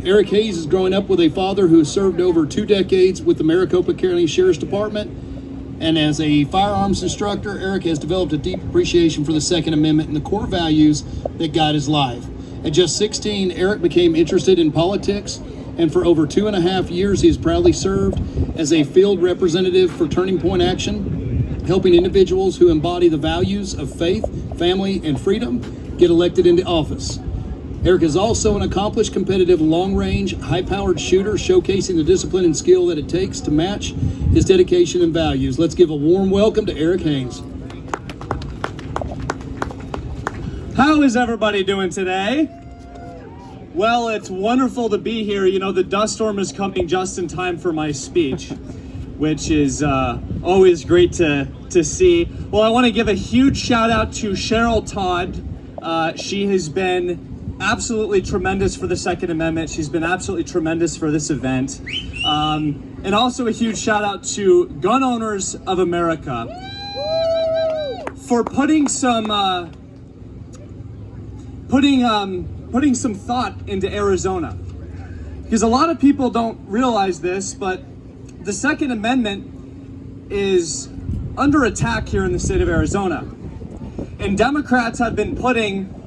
Eric Hayes is growing up with a father who has served over 2 decades with the Maricopa County Sheriff's Department. And as a firearms instructor, Eric has developed a deep appreciation for the Second Amendment and the core values that guide his life. At just 16, Eric became interested in politics, and for over 2.5 years, he has proudly served as a field representative for Turning Point Action, helping individuals who embody the values of faith, family, and freedom get elected into office. Eric is also an accomplished competitive long-range, high-powered shooter, showcasing the discipline and skill that it takes to match his dedication and values. Let's give a warm welcome to Eric Hayes. How is everybody doing today? Well, it's wonderful to be here. You know, the dust storm is coming just in time for my speech, which is always great to see. Well, I want to give a huge shout out to Cheryl Todd. She has been absolutely tremendous for the Second Amendment. She's been absolutely tremendous for this event. And also a huge shout out to Gun Owners of America for putting some thought into Arizona. Because a lot of people don't realize this, but the Second Amendment is under attack here in the state of Arizona. And Democrats have been putting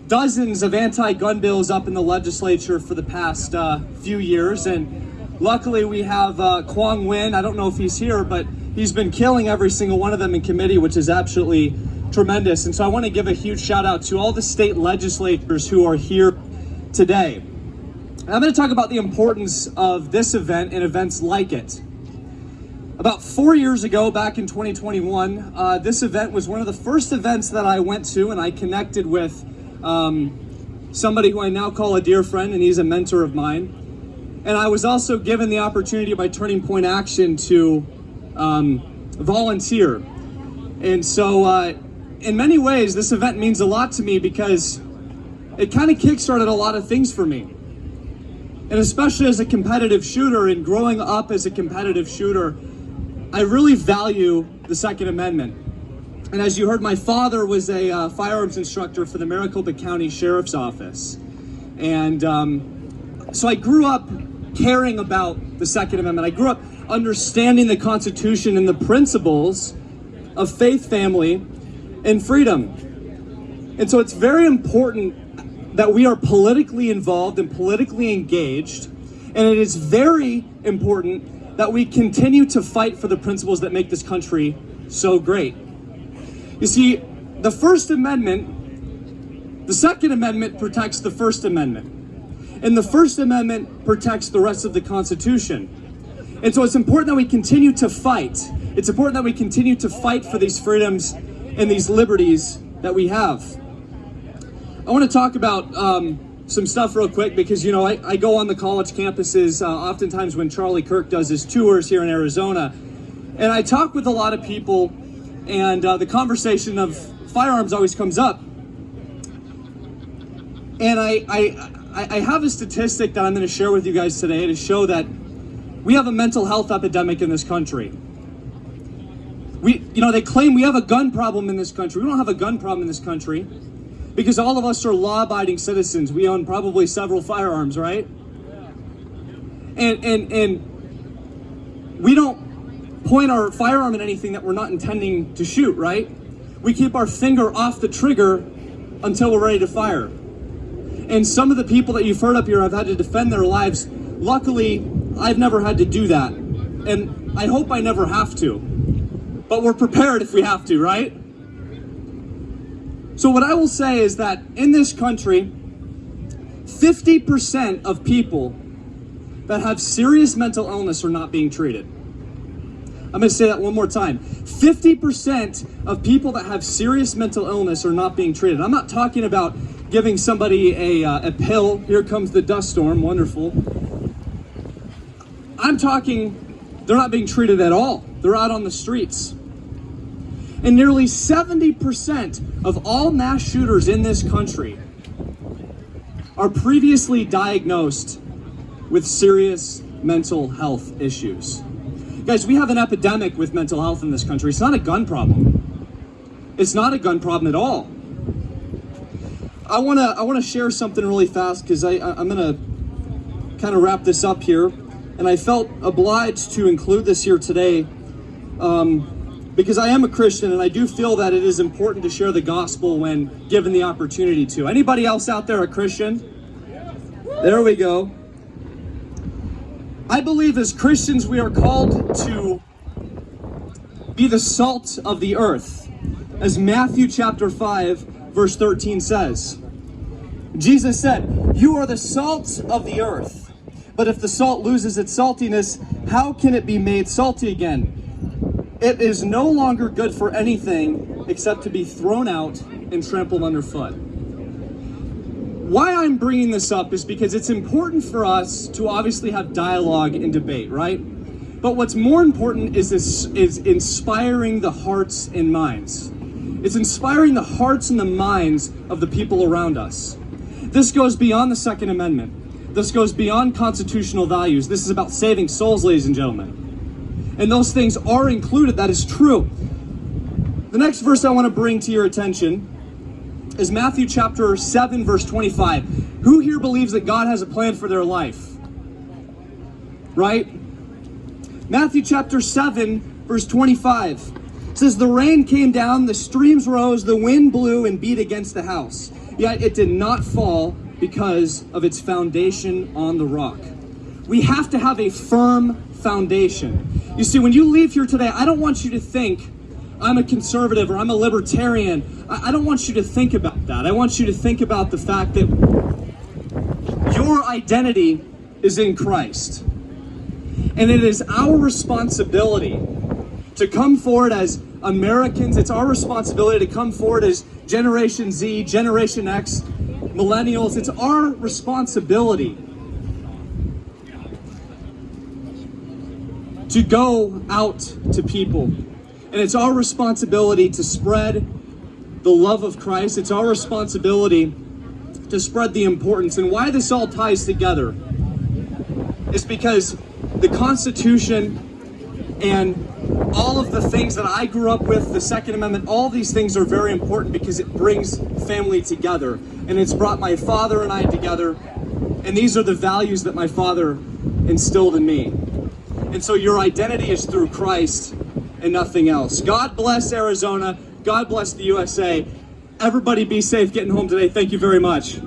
dozens of anti-gun bills up in the legislature for the past few years, and luckily we have Quang Nguyen. I don't know if he's here, but he's been killing every single one of them in committee, which is absolutely tremendous. And so I want to give a huge shout out to all the state legislators who are here today. And I'm going to talk about the importance of this event and events like it. About 4 years ago, back in 2021, this event was one of the first events that I went to, and I connected with somebody who I now call a dear friend, and he's a mentor of mine. And I was also given the opportunity by Turning Point Action to volunteer. And so in many ways, this event means a lot to me because it kind of kickstarted a lot of things for me. And especially as a competitive shooter and growing up as a competitive shooter, I really value the Second Amendment. And as you heard, my father was a firearms instructor for the Maricopa County Sheriff's Office. And so I grew up caring about the Second Amendment. I grew up understanding the Constitution and the principles of faith, family, and freedom. And so it's very important that we are politically involved and politically engaged. And it is very important that we continue to fight for the principles that make this country so great. You see, the First Amendment, the Second Amendment protects the First Amendment. And the First Amendment protects the rest of the Constitution. And so it's important that we continue to fight. It's important that we continue to fight for these freedoms and these liberties that we have. I want to talk about some stuff real quick because, you know, I go on the college campuses oftentimes when Charlie Kirk does his tours here in Arizona. And I talk with a lot of people, and the conversation of firearms always comes up. And I have a statistic that I'm going to share with you guys today to show that we have a mental health epidemic in this country. They claim we have a gun problem in this country. We don't have a gun problem in this country because all of us are law-abiding citizens. We own probably several firearms, right? And we don't point our firearm at anything that we're not intending to shoot, right? We keep our finger off the trigger until we're ready to fire. And some of the people that you've heard up here have had to defend their lives. Luckily, I've never had to do that. And I hope I never have to. But we're prepared if we have to, right? So what I will say is that in this country, 50% of people that have serious mental illness are not being treated. I'm going to say that one more time. 50% of people that have serious mental illness are not being treated. I'm not talking about giving somebody a pill. Here comes the dust storm. Wonderful. I'm talking they're not being treated at all. They're out on the streets. And nearly 70% of all mass shooters in this country are previously diagnosed with serious mental health issues. Guys, we have an epidemic with mental health in this country. It's not a gun problem. It's not a gun problem at all. I wanna share something really fast because I'm gonna kind of wrap this up here, and I felt obliged to include this here today because I am a Christian and I do feel that it is important to share the gospel when given the opportunity to. Anybody else out there a Christian? There we go. I believe as Christians we are called to be the salt of the earth, as Matthew chapter 5 verse 13 says. Jesus said, "You are the salt of the earth, but if the salt loses its saltiness, how can it be made salty again? It is no longer good for anything except to be thrown out and trampled underfoot." Why I'm bringing this up is because it's important for us to obviously have dialogue and debate, right? But what's more important is inspiring the hearts and minds. It's inspiring the hearts and the minds of the people around us. This goes beyond the Second Amendment. This goes beyond constitutional values. This is about saving souls, ladies and gentlemen. And those things are included. That is true. The next verse I want to bring to your attention is Matthew chapter 7, verse 25. Who here believes that God has a plan for their life? Right? Matthew chapter 7, verse 25 says, "The rain came down, the streams rose, the wind blew and beat against the house. Yet it did not fall because of its foundation on the rock." We have to have a firm foundation. You see, when you leave here today, I don't want you to think I'm a conservative or I'm a libertarian. I don't want you to think about that. I want you to think about the fact that your identity is in Christ. And it is our responsibility to come forward as Americans. It's our responsibility to come forward as Generation Z, Generation X, Millennials. It's our responsibility to go out to people. And it's our responsibility to spread the love of Christ. It's our responsibility to spread the importance. And why this all ties together is because the Constitution and all of the things that I grew up with, the Second Amendment, all these things are very important because it brings family together. And it's brought my father and I together. And these are the values that my father instilled in me. And so your identity is through Christ and nothing else. God bless Arizona. God bless the USA. Everybody be safe getting home today. Thank you very much.